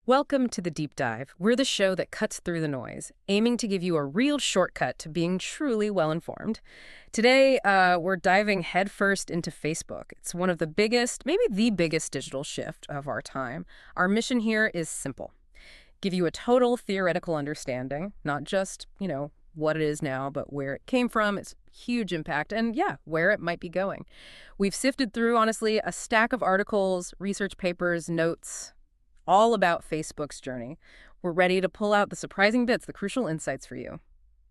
Welcome to The Deep Dive. We're the show that cuts through the noise, aiming to give you a real shortcut to being truly well-informed. Today, we're diving headfirst into Facebook. It's one of the biggest, maybe the biggest digital shift of our time. Our mission here is simple. Give you a total theoretical understanding, not just, what it is now, but where it came from, its huge impact, and yeah, where it might be going. We've sifted through, honestly, a stack of articles, research papers, notes, all about Facebook's journey. We're ready to pull out the surprising bits, the crucial insights for you.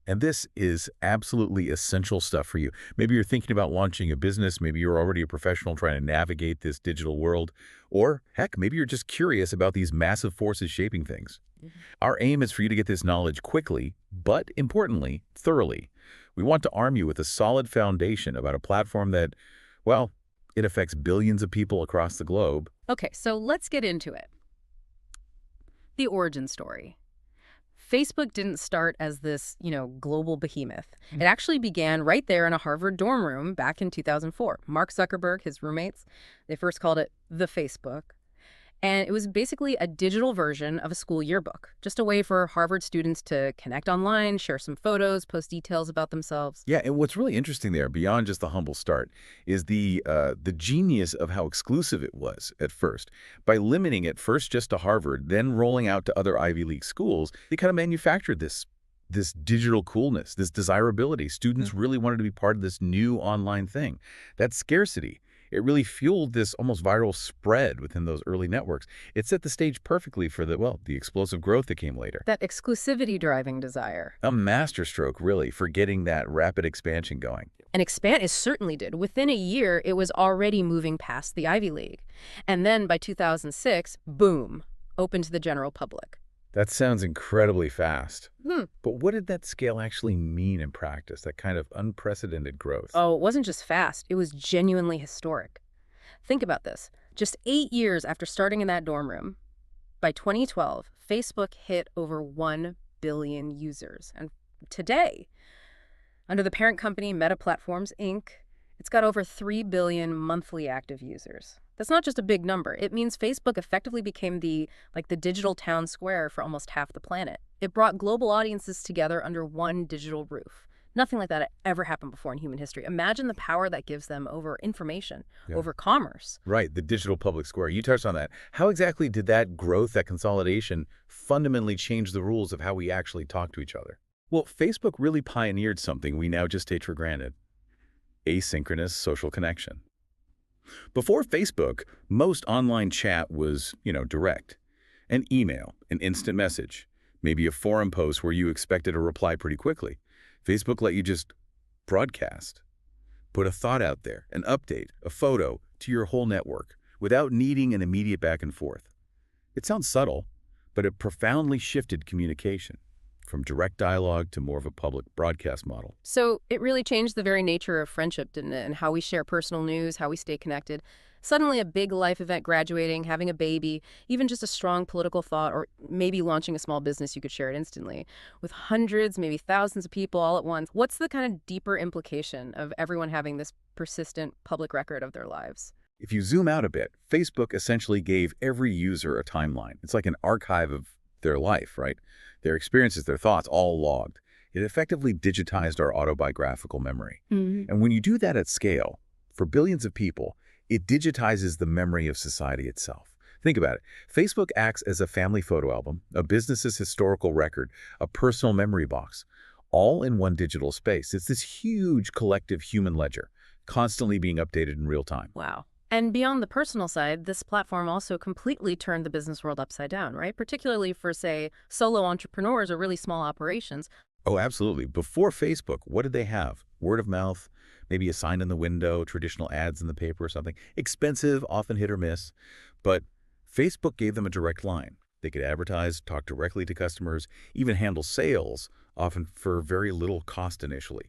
And this is absolutely essential stuff for you. Maybe you're thinking about launching a business. Maybe you're already a professional trying to navigate this digital world. Or, heck, maybe you're just curious about these massive forces shaping things. Our aim is for you to get this knowledge quickly, but importantly, thoroughly. We want to arm you with a solid foundation about a platform that, well, it affects billions of people across the globe. Okay, so let's get into it. The origin story. Facebook didn't start as this, global behemoth. It actually began right there in a Harvard dorm room back in 2004. Mark Zuckerberg, his roommates, they first called it the Facebook. And it was basically a digital version of a school yearbook, just a way for Harvard students to connect online, share some photos, post details about themselves. Yeah, and what's really interesting there, beyond just the humble start, is the genius of how exclusive it was at first. By limiting it first just to Harvard, then rolling out to other Ivy League schools, they kind of manufactured this digital coolness, this desirability. Students really wanted to be part of this new online thing. That scarcity, it really fueled this almost viral spread within those early networks. It set the stage perfectly for the explosive growth that came later. That exclusivity driving desire. A masterstroke, really, for getting that rapid expansion going. And expand it certainly did. Within a year, it was already moving past the Ivy League. And then by 2006, boom, open to the general public. That sounds incredibly fast. But what did that scale actually mean in practice, that kind of unprecedented growth? Oh, it wasn't just fast. It was genuinely historic. Think about this. Just 8 years after starting in that dorm room, by 2012, Facebook hit over 1 billion users. And today, under the parent company Meta Platforms, Inc., it's got over 3 billion monthly active users. That's not just a big number. It means Facebook effectively became the digital town square for almost half the planet. It brought global audiences together under one digital roof. Nothing like that had ever happened before in human history. Imagine the power that gives them over information, over commerce. Right, the digital public square. You touched on that. How exactly did that growth, that consolidation, fundamentally change the rules of how we actually talk to each other? Well, Facebook really pioneered something we now just take for granted: asynchronous social connection. Before Facebook, most online chat was, direct. An email, an instant message, maybe a forum post where you expected a reply pretty quickly. Facebook let you just broadcast, put a thought out there, an update, a photo to your whole network without needing an immediate back and forth. It sounds subtle, but it profoundly shifted communication from direct dialogue to more of a public broadcast model. So it really changed the very nature of friendship, didn't it? And how we share personal news, how we stay connected. Suddenly a big life event, graduating, having a baby, even just a strong political thought, or maybe launching a small business, you could share it instantly. With hundreds, maybe thousands of people all at once, what's the kind of deeper implication of everyone having this persistent public record of their lives? If you zoom out a bit, Facebook essentially gave every user a timeline. It's like an archive of their life, right? Their experiences, their thoughts, all logged. It effectively digitized our autobiographical memory. And when you do that at scale, for billions of people, it digitizes the memory of society itself. Think about it. Facebook acts as a family photo album, a business's historical record, a personal memory box, all in one digital space. It's this huge collective human ledger, constantly being updated in real time. Wow. And beyond the personal side, this platform also completely turned the business world upside down, right? Particularly for, say, solo entrepreneurs or really small operations. Oh, absolutely. Before Facebook, what did they have? Word of mouth, maybe a sign in the window, traditional ads in the paper or something. Expensive, often hit or miss. But Facebook gave them a direct line. They could advertise, talk directly to customers, even handle sales, often for very little cost initially.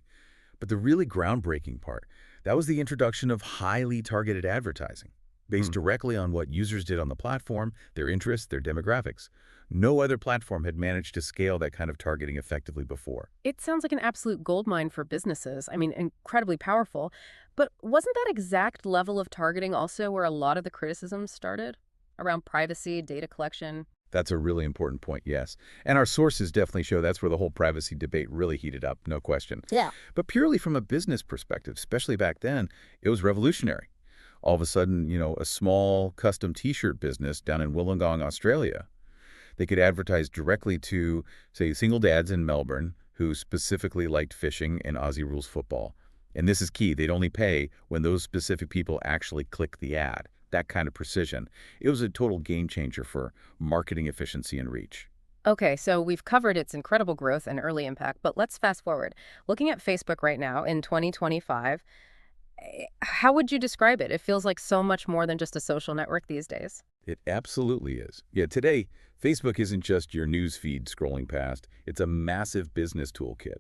But the really groundbreaking part, that was the introduction of highly targeted advertising, based directly on what users did on the platform, their interests, their demographics. No other platform had managed to scale that kind of targeting effectively before. It sounds like an absolute goldmine for businesses. I mean, incredibly powerful. But wasn't that exact level of targeting also where a lot of the criticism started? Around privacy, data collection? That's a really important point, yes. And our sources definitely show that's where the whole privacy debate really heated up, no question. Yeah. But purely from a business perspective, especially back then, it was revolutionary. All of a sudden, a small custom T-shirt business down in Wollongong, Australia, they could advertise directly to, say, single dads in Melbourne who specifically liked fishing and Aussie rules football. And this is key. They'd only pay when those specific people actually click the ad. That kind of precision. It was a total game changer for marketing efficiency and reach. Okay, so we've covered its incredible growth and early impact, but let's fast forward. Looking at Facebook right now in 2025, how would you describe it? It feels like so much more than just a social network these days. It absolutely is. Yeah, today, Facebook isn't just your news feed scrolling past. It's a massive business toolkit.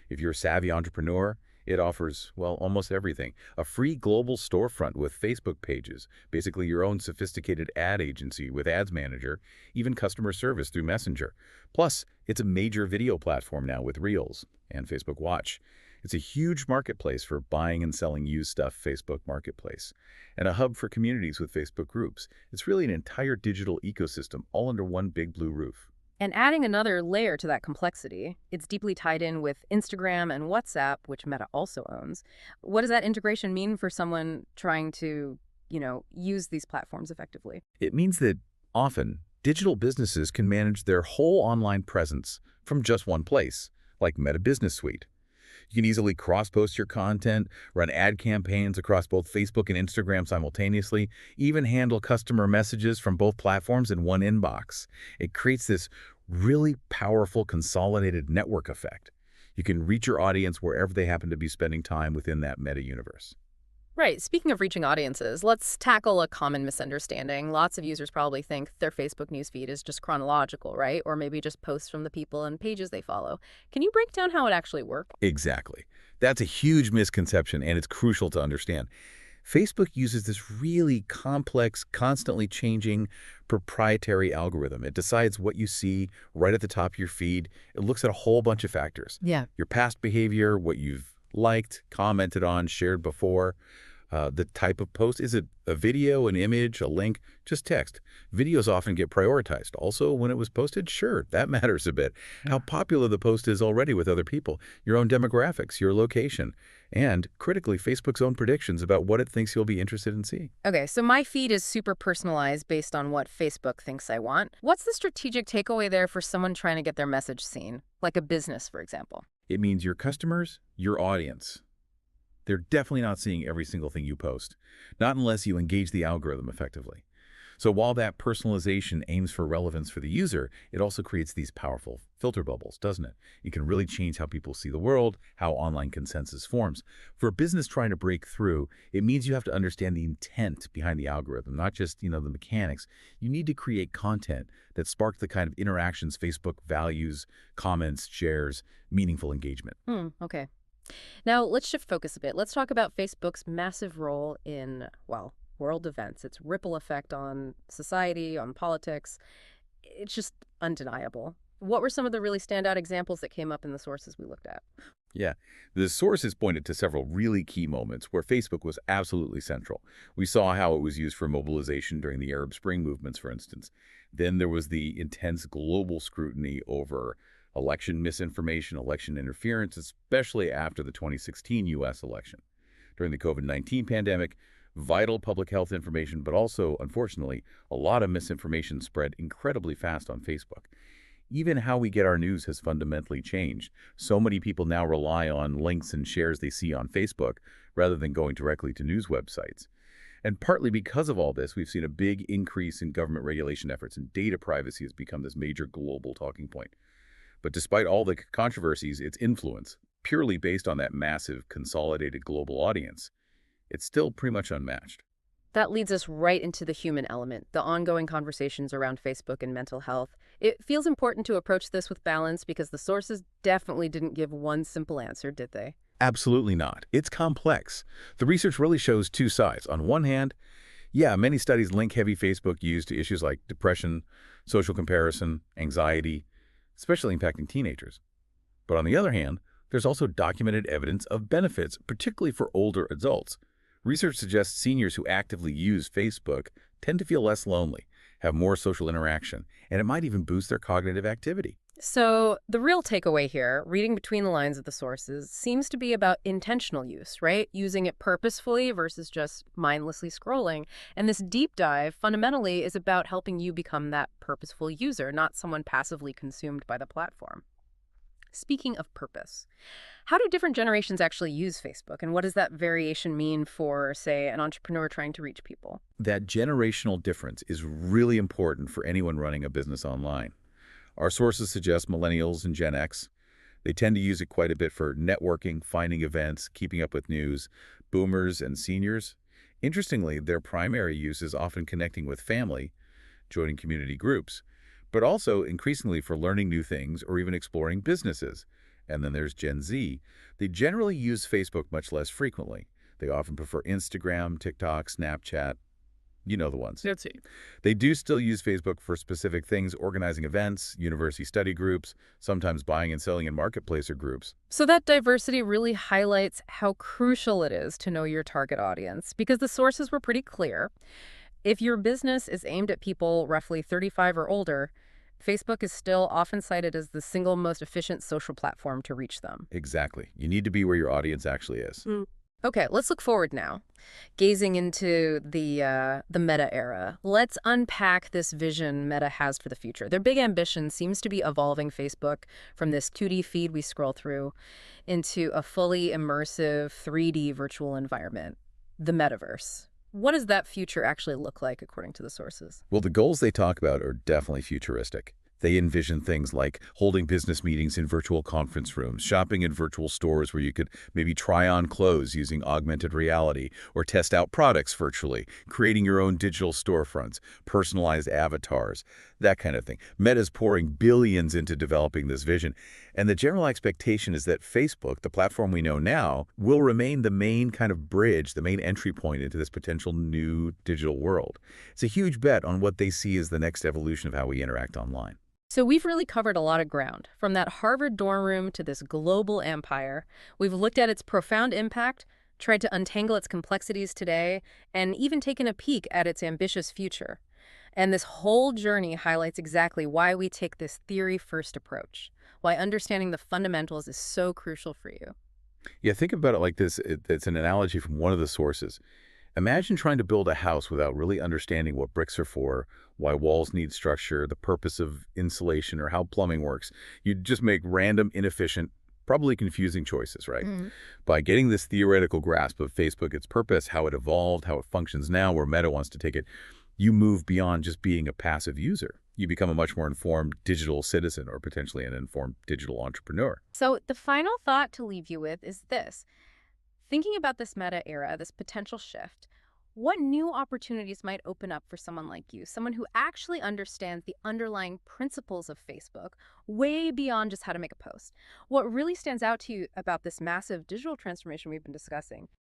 If you're a savvy entrepreneur, it offers, well, almost everything. A free global storefront with Facebook pages, basically your own sophisticated ad agency with Ads Manager, even customer service through Messenger. Plus, it's a major video platform now with Reels and Facebook Watch. It's a huge marketplace for buying and selling used stuff, Facebook Marketplace, and a hub for communities with Facebook groups. It's really an entire digital ecosystem all under one big blue roof. And adding another layer to that complexity, it's deeply tied in with Instagram and WhatsApp, which Meta also owns. What does that integration mean for someone trying to, use these platforms effectively? It means that often digital businesses can manage their whole online presence from just one place, like Meta Business Suite. You can easily cross-post your content, run ad campaigns across both Facebook and Instagram simultaneously, even handle customer messages from both platforms in one inbox. It creates this really powerful consolidated network effect. You can reach your audience wherever they happen to be spending time within that Meta universe. Right. Speaking of reaching audiences, let's tackle a common misunderstanding. Lots of users probably think their Facebook newsfeed is just chronological, right? Or maybe just posts from the people and pages they follow. Can you break down how it actually works? Exactly. That's a huge misconception, and it's crucial to understand. Facebook uses this really complex, constantly changing proprietary algorithm. It decides what you see right at the top of your feed. It looks at a whole bunch of factors. Yeah. Your past behavior, what you've liked, commented on, shared before, the type of post. Is it a video, an image, a link, just text? Videos often get prioritized. Also, when it was posted, sure, that matters a bit. How popular the post is already with other people, your own demographics, your location, and, critically, Facebook's own predictions about what it thinks you'll be interested in seeing. Okay, so my feed is super personalized based on what Facebook thinks I want. What's the strategic takeaway there for someone trying to get their message seen, like a business, for example? It means your customers, your audience. They're definitely not seeing every single thing you post, not unless you engage the algorithm effectively. So while that personalization aims for relevance for the user, it also creates these powerful filter bubbles, doesn't it? It can really change how people see the world, how online consensus forms. For a business trying to break through, it means you have to understand the intent behind the algorithm, not just, the mechanics. You need to create content that sparks the kind of interactions Facebook values, comments, shares, meaningful engagement. Okay. Now, let's shift focus a bit. Let's talk about Facebook's massive role in, world events, its ripple effect on society, on politics. It's just undeniable. What were some of the really standout examples that came up in the sources we looked at? Yeah, the sources pointed to several really key moments where Facebook was absolutely central. We saw how it was used for mobilization during the Arab Spring movements, for instance. Then there was the intense global scrutiny over election misinformation, election interference, especially after the 2016 U.S. election. During the COVID-19 pandemic, vital public health information, but also, unfortunately, a lot of misinformation spread incredibly fast on Facebook. Even how we get our news has fundamentally changed. So many people now rely on links and shares they see on Facebook rather than going directly to news websites. And partly because of all this, we've seen a big increase in government regulation efforts, and data privacy has become this major global talking point. But despite all the controversies, its influence, purely based on that massive, consolidated global audience, it's still pretty much unmatched. That leads us right into the human element, the ongoing conversations around Facebook and mental health. It feels important to approach this with balance because the sources definitely didn't give one simple answer, did they? Absolutely not. It's complex. The research really shows two sides. On one hand, yeah, many studies link heavy Facebook use to issues like depression, social comparison, anxiety, especially impacting teenagers. But on the other hand, there's also documented evidence of benefits, particularly for older adults. Research suggests seniors who actively use Facebook tend to feel less lonely, have more social interaction, and it might even boost their cognitive activity. So the real takeaway here, reading between the lines of the sources, seems to be about intentional use, right? Using it purposefully versus just mindlessly scrolling. And this deep dive fundamentally is about helping you become that purposeful user, not someone passively consumed by the platform. Speaking of purpose, how do different generations actually use Facebook? And what does that variation mean for, say, an entrepreneur trying to reach people? That generational difference is really important for anyone running a business online. Our sources suggest millennials and Gen X. They tend to use it quite a bit for networking, finding events, keeping up with news. Boomers and seniors. Interestingly, their primary use is often connecting with family, joining community groups, but also increasingly for learning new things or even exploring businesses. And then there's Gen Z. They generally use Facebook much less frequently. They often prefer Instagram, TikTok, Snapchat. You know the ones. Let's see. They do still use Facebook for specific things, organizing events, university study groups, sometimes buying and selling in marketplace or groups. So that diversity really highlights how crucial it is to know your target audience, because the sources were pretty clear. If your business is aimed at people roughly 35 or older, Facebook is still often cited as the single most efficient social platform to reach them. Exactly. You need to be where your audience actually is. Okay, let's look forward now. Gazing into the Meta era, let's unpack this vision Meta has for the future. Their big ambition seems to be evolving Facebook from this 2D feed we scroll through into a fully immersive 3D virtual environment, the metaverse. What does that future actually look like according to the sources? Well, the goals they talk about are definitely futuristic. They envision things like holding business meetings in virtual conference rooms, shopping in virtual stores where you could maybe try on clothes using augmented reality, or test out products virtually, creating your own digital storefronts, personalized avatars, that kind of thing. Meta's pouring billions into developing this vision, and the general expectation is that Facebook, the platform we know now, will remain the main kind of bridge, the main entry point into this potential new digital world. It's a huge bet on what they see as the next evolution of how we interact online. So we've really covered a lot of ground, from that Harvard dorm room to this global empire. We've looked at its profound impact, tried to untangle its complexities today, and even taken a peek at its ambitious future. And this whole journey highlights exactly why we take this theory-first approach, why understanding the fundamentals is so crucial for you. Yeah, think about it like this. It's an analogy from one of the sources. Imagine trying to build a house without really understanding what bricks are for, why walls need structure, the purpose of insulation, or how plumbing works. You'd just make random, inefficient, probably confusing choices, right? By getting this theoretical grasp of Facebook, its purpose, how it evolved, how it functions now, where Meta wants to take it, you move beyond just being a passive user. You become a much more informed digital citizen, or potentially an informed digital entrepreneur. So the final thought to leave you with is this. Thinking about this meta era, this potential shift, what new opportunities might open up for someone like you, someone who actually understands the underlying principles of Facebook way beyond just how to make a post? What really stands out to you about this massive digital transformation we've been discussing?